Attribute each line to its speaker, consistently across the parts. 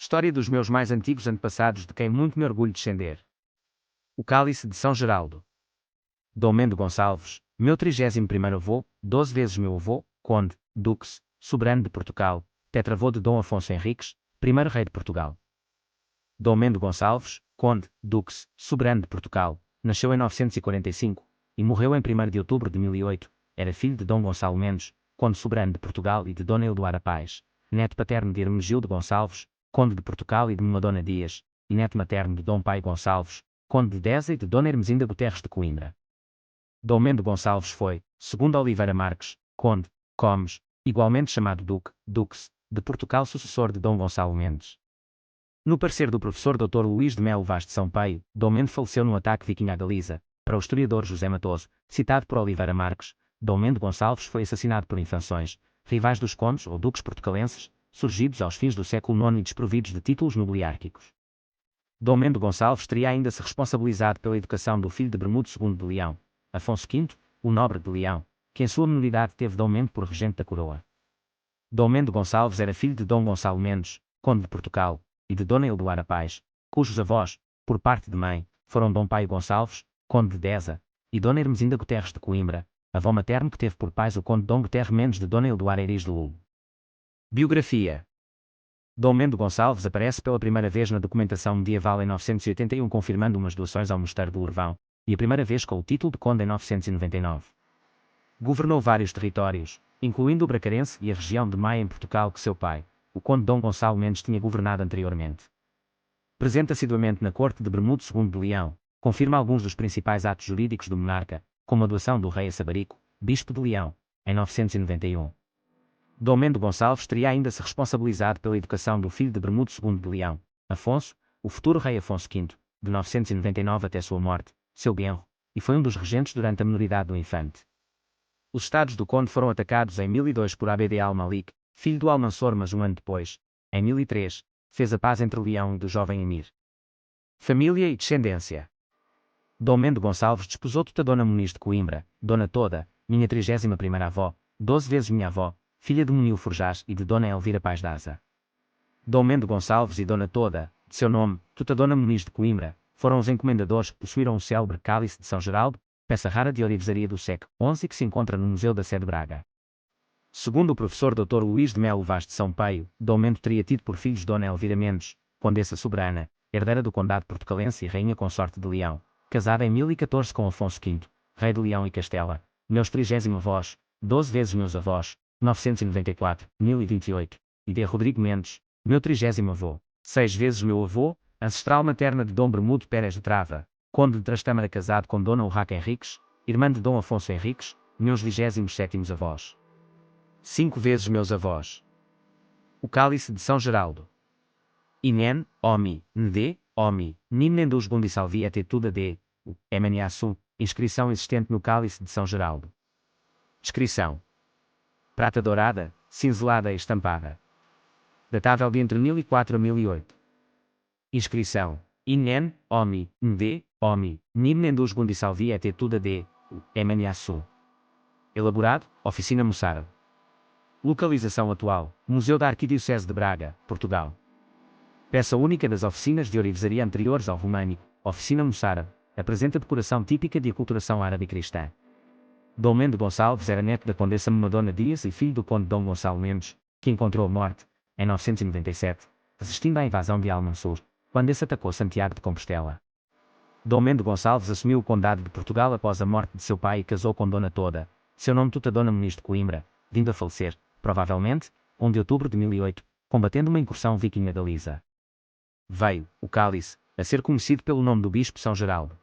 Speaker 1: História dos meus mais antigos antepassados de quem muito me orgulho descender. O cálice de São Geraldo. Dom Mendo Gonçalves, meu 31º avô, 12 vezes meu avô, conde, dux, soberano de Portugal, tetravô de Dom Afonso Henriques, primeiro rei de Portugal. Dom Mendo Gonçalves, conde, dux, soberano de Portugal, nasceu em 945 e morreu em 1º de outubro de 1008, era filho de Dom Gonçalo Mendes, conde soberano de Portugal e de Dona Eldoara Paz, neto paterno de Hermenegildo Gonçalves, conde de Portugal e de Madonna Dias, e neto materno de Dom Pai Gonçalves, conde de Deza e de Dona Hermesinda Guterres de Coimbra. Dom Mendo Gonçalves foi, segundo Oliveira Marques, conde, Comes, igualmente chamado duque, dux, de Portugal, sucessor de Dom Gonçalo Mendes. No parecer do professor Dr. Luís de Melo Vaz de Sampaio, Dom Mendo faleceu num ataque viking à Galiza. Para o historiador José Matoso, citado por Oliveira Marques, Dom Mendo Gonçalves foi assassinado por infrações, rivais dos condes ou duques portucalenses, surgidos aos fins do século IX e desprovidos de títulos nobiliárquicos. Dom Mendo Gonçalves teria ainda se responsabilizado pela educação do filho de Bermudo II de Leão, Afonso V, o nobre de Leão, que em sua minoridade teve Dom Mendo por regente da coroa. Dom Mendo Gonçalves era filho de Dom Gonçalo Mendes, conde de Portugal, e de Dona Eldoara Paz, cujos avós, por parte de mãe, foram Dom Paio Gonçalves, conde de Deza, e Dona Hermesinda Guterres de Coimbra, avô materno que teve por pais o conde Dom Guterres Mendes de Dona Eldoara Eris de Lulo. Biografia. Dom Mendo Gonçalves aparece pela primeira vez na documentação medieval em 981 confirmando umas doações ao mosteiro de Lourvão, e a primeira vez com o título de conde em 999. Governou vários territórios, incluindo o Bracarense e a região de Maia em Portugal que seu pai, o conde Dom Gonçalo Mendes tinha governado anteriormente. Presente assiduamente na corte de Bermudo II de Leão, confirma alguns dos principais atos jurídicos do monarca, como a doação do rei a Sabarico, bispo de Leão, em 991. Dom Mendo Gonçalves teria ainda se responsabilizado pela educação do filho de Bermudo II de Leão, Afonso, o futuro rei Afonso V, de 999 até sua morte, seu genro, e foi um dos regentes durante a minoridade do infante. Os estados do conde foram atacados em 1002 por Abd al-Malik, filho do Almansor, mas um ano depois, em 1003, fez a paz entre Leão e do jovem emir. Família e descendência. Dom Mendo Gonçalves desposou Tuta Dona Muniz de Coimbra, Dona Toda, minha 31ª avó, 12 vezes minha avó, filha de Munil Forjás e de Dona Elvira Paz Daza. Dom Mendo Gonçalves e Dona Toda, de seu nome, Tuta Dona Muniz de Coimbra, foram os encomendadores que possuíram o célebre cálice de São Geraldo, peça rara de orivesaria do século XI que se encontra no Museu da Sé de Braga. Segundo o professor Dr. Luís de Melo Vaz de Sampaio, Dom Mendo teria tido por filhos Dona Elvira Mendes, condessa soberana, herdeira do condado portucalense e rainha consorte de Leão, casada em 1014 com Afonso V, rei de Leão e Castela, meus 30 avós, 12 vezes meus avós, 994, 1028, e de Rodrigo Mendes, meu 30º avô, 6 vezes meu avô, ancestral materna de Dom Bermudo Pérez de Trava, conde de Trastâmara casado com Dona Urraca Henriques, irmã de Dom Afonso Henriques, meus 27º avós. 5 vezes meus avós. O cálice de São Geraldo. Inen, Omi, Nde, Omi, Nimnendus Gundisalvi et tuda de, Emaniassum, inscrição existente no cálice de São Geraldo. Descrição. Prata dourada, cinzelada e estampada. Datável de entre 1004 a 1008. Inscrição. Inen, Omi, Nde, Omi, Nimnendus Gundisalvi et tuda de, Emaniassum. Elaborado, Oficina Moçárabe. Localização atual, Museu da Arquidiocese de Braga, Portugal. Peça única das oficinas de orivesaria anteriores ao românico, Oficina Moçárabe, apresenta decoração típica de aculturação árabe cristã. Dom Mendo Gonçalves era neto da condessa Madonna Dias e filho do conde Dom Gonçalo Mendes, que encontrou a morte, em 997, resistindo à invasão de Almansor, quando esse atacou Santiago de Compostela. Dom Mendo Gonçalves assumiu o condado de Portugal após a morte de seu pai e casou com Dona Toda, seu nome Tuta Dona Muniz de Coimbra, vindo a falecer, provavelmente, 1 de outubro de 1008, combatendo uma incursão viking à Galiza. Veio, o cálice, a ser conhecido pelo nome do bispo São Geraldo.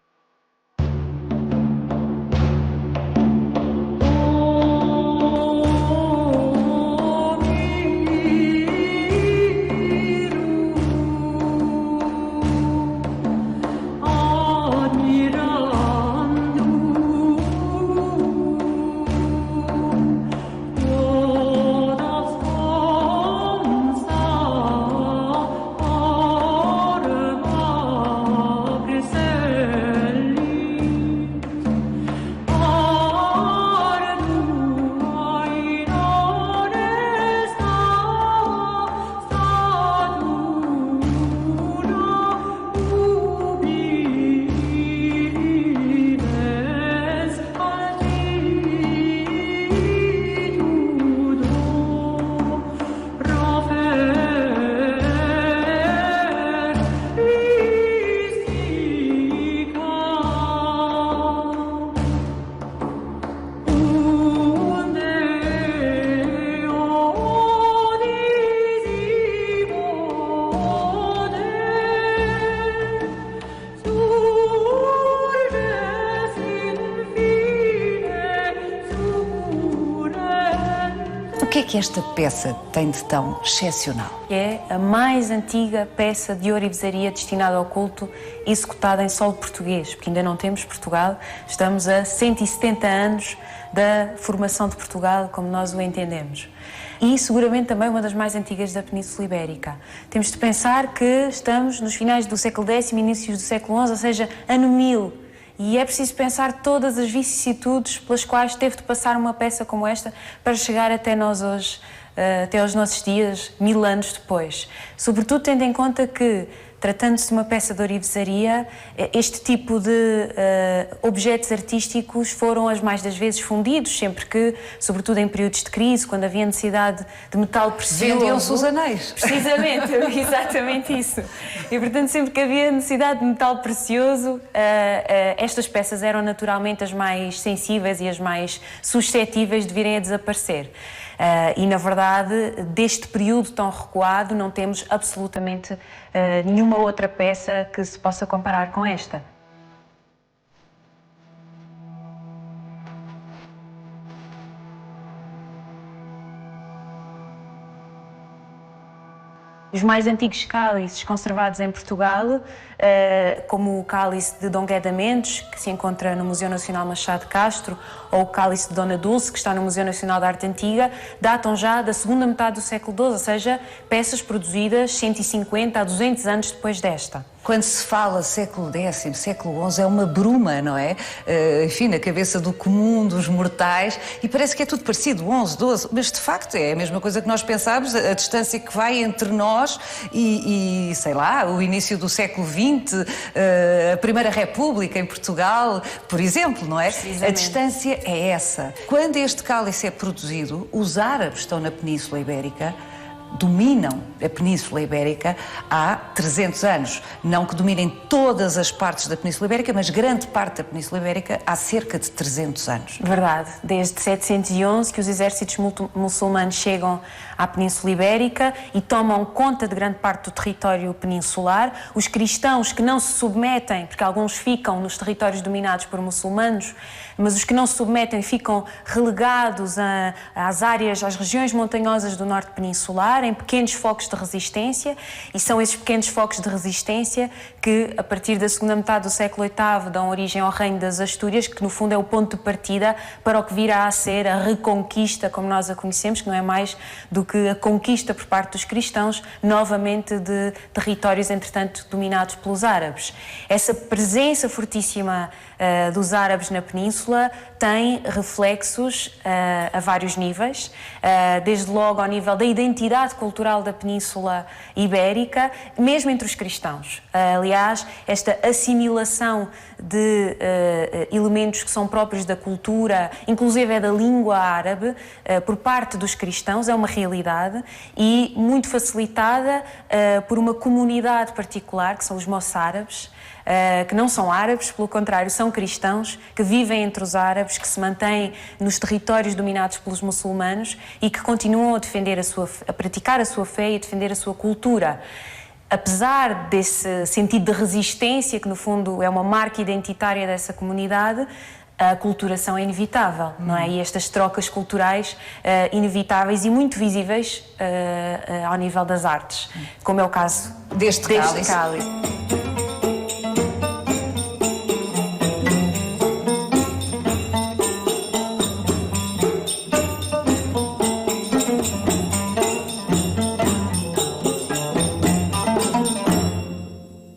Speaker 2: que esta peça tem de tão excepcional?
Speaker 3: É a mais antiga peça de ourivesaria destinada ao culto executada em solo português, porque ainda não temos Portugal, estamos a 170 anos da formação de Portugal como nós o entendemos. E seguramente também uma das mais antigas da Península Ibérica. Temos de pensar que estamos nos finais do século X e inícios do século XI, ou seja, ano 1000. E é preciso pensar todas as vicissitudes pelas quais teve de passar uma peça como esta para chegar até nós hoje, até aos nossos dias, 1000 anos depois. Sobretudo tendo em conta que, tratando-se de uma peça de ourivesaria, este tipo de objetos artísticos foram as mais das vezes fundidos, sempre que, sobretudo em períodos de crise, quando havia necessidade de metal precioso.
Speaker 2: Vendiam-se os anéis.
Speaker 3: Precisamente, exatamente isso. E, portanto, sempre que havia necessidade de metal precioso, estas peças eram naturalmente as mais sensíveis e as mais suscetíveis de virem a desaparecer. E, na verdade, deste período tão recuado, não temos absolutamente nenhuma outra peça que se possa comparar com esta. Os mais antigos cálices conservados em Portugal, como o cálice de Dom Gueda Mendes, que se encontra no Museu Nacional Machado de Castro, ou o cálice de Dona Dulce, que está no Museu Nacional de Arte Antiga, datam já da segunda metade do século XII, ou seja, peças produzidas 150 a 200 anos depois desta.
Speaker 2: Quando se fala século X, século XI, é uma bruma, não é? Enfim, na cabeça do comum, dos mortais, e parece que é tudo parecido, 11, 12, mas de facto é a mesma coisa que nós pensámos, a distância que vai entre nós e sei lá, o início do século XX, a Primeira República em Portugal, por exemplo, não é? A distância é essa. Quando este cálice é produzido, os árabes estão na Península Ibérica, dominam a Península Ibérica há 300 anos. Não que dominem todas as partes da Península Ibérica, mas grande parte da Península Ibérica há cerca de 300 anos.
Speaker 3: Verdade. Desde 711 que os exércitos muçulmanos chegam à Península Ibérica e tomam conta de grande parte do território peninsular. Os cristãos que não se submetem, porque alguns ficam nos territórios dominados por muçulmanos, mas os que não se submetem ficam relegados às áreas, às regiões montanhosas do norte peninsular, em pequenos focos de resistência, e são esses pequenos focos de resistência que, a partir da segunda metade do século VIII, dão origem ao Reino das Astúrias, que no fundo é o ponto de partida para o que virá a ser a reconquista, como nós a conhecemos, que não é mais do que a conquista por parte dos cristãos, novamente de territórios, entretanto, dominados pelos árabes. Essa presença fortíssima dos árabes na península tem reflexos a vários níveis, desde logo ao nível da identidade cultural da Península Ibérica, mesmo entre os cristãos. Aliás, esta assimilação de elementos que são próprios da cultura, inclusive é da língua árabe, por parte dos cristãos, é uma realidade e muito facilitada por uma comunidade particular, que são os moçárabes, que não são árabes, pelo contrário, são cristãos que vivem entre os árabes, que se mantêm nos territórios dominados pelos muçulmanos e que continuam a defender a praticar a sua fé e a defender a sua cultura. Apesar desse sentido de resistência, que no fundo é uma marca identitária dessa comunidade, a aculturação é inevitável, não é? E estas trocas culturais inevitáveis e muito visíveis ao nível das artes, como é o caso
Speaker 2: deste cálice.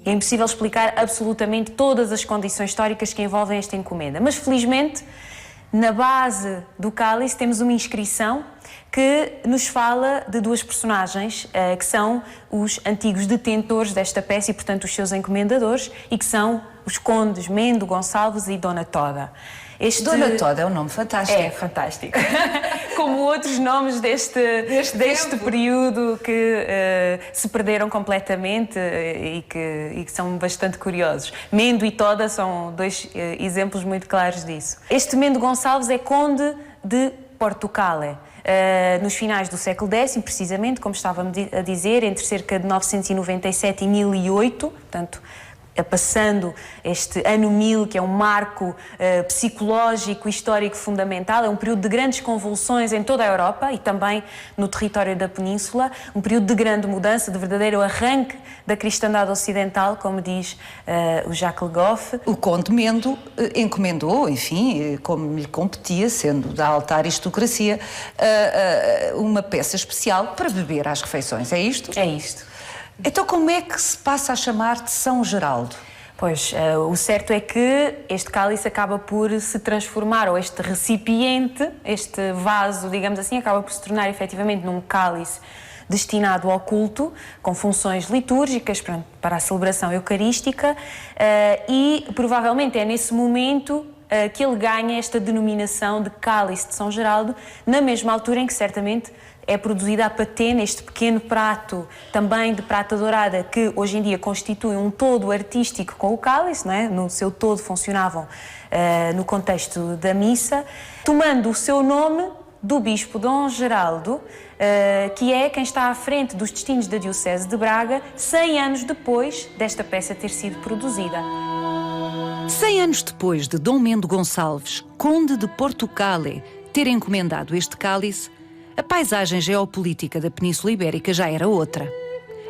Speaker 3: É impossível explicar absolutamente todas as condições históricas que envolvem esta encomenda, mas felizmente na base do cálice temos uma inscrição que nos fala de duas personagens que são os antigos detentores desta peça e, portanto, os seus encomendadores, e que são os condes Mendo Gonçalves e Dona Toda.
Speaker 2: Dona Toda é um nome fantástico.
Speaker 3: É fantástico. Como outros nomes deste período que se perderam completamente e que são bastante curiosos. Mendo e Toda são dois exemplos muito claros disso. Este Mendo Gonçalves é conde de Portucale. Nos finais do século X, precisamente, como estava a dizer, entre cerca de 997 e 1008, portanto, passando este ano 1000, que é um marco psicológico, histórico fundamental, é um período de grandes convulsões em toda a Europa e também no território da Península, um período de grande mudança, de verdadeiro arranque da cristandade ocidental, como diz o Jacques Le Goff.
Speaker 2: O Conde Mendo encomendou, enfim, como lhe competia, sendo da alta aristocracia, uma peça especial para beber às refeições, é isto?
Speaker 3: É isto.
Speaker 2: Então como é que se passa a chamar de São Geraldo?
Speaker 3: Pois, o certo é que este cálice acaba por se transformar, ou este recipiente, este vaso, digamos assim, acaba por se tornar efetivamente num cálice destinado ao culto, com funções litúrgicas para a celebração eucarística, e provavelmente é nesse momento que ele ganha esta denominação de cálice de São Geraldo, na mesma altura em que certamente é produzida a patena, este pequeno prato, também de prata dourada, que hoje em dia constitui um todo artístico com o cálice, não é? No seu todo funcionavam no contexto da missa, tomando o seu nome do bispo Dom Geraldo, que é quem está à frente dos destinos da Diocese de Braga, 100 anos depois desta peça ter sido produzida.
Speaker 2: 100 anos depois de Dom Mendo Gonçalves, conde de Portucale, ter encomendado este cálice, a paisagem geopolítica da Península Ibérica já era outra.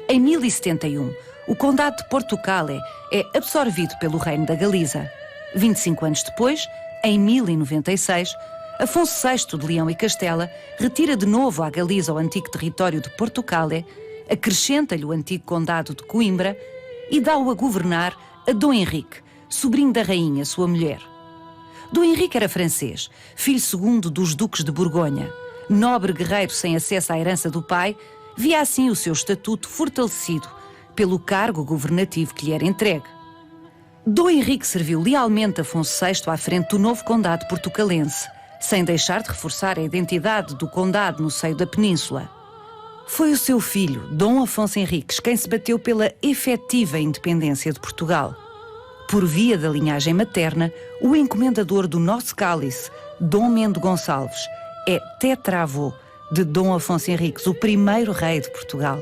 Speaker 2: Em 1071, o Condado de Portucale é absorvido pelo Reino da Galiza. 25 anos depois, em 1096, Afonso VI de Leão e Castela retira de novo à Galiza o antigo território de Portucale, acrescenta-lhe o antigo Condado de Coimbra e dá-o a governar a Dom Henrique, sobrinho da rainha, sua mulher. Dom Henrique era francês, filho segundo dos duques de Borgonha. Nobre guerreiro sem acesso à herança do pai, via assim o seu estatuto fortalecido pelo cargo governativo que lhe era entregue. Dom Henrique serviu lealmente Afonso VI à frente do novo condado portucalense, sem deixar de reforçar a identidade do condado no seio da península. Foi o seu filho, Dom Afonso Henriques, quem se bateu pela efetiva independência de Portugal. Por via da linhagem materna, o encomendador do nosso cálice, Dom Mendo Gonçalves, é tetravô de Dom Afonso Henriques, o primeiro rei de Portugal.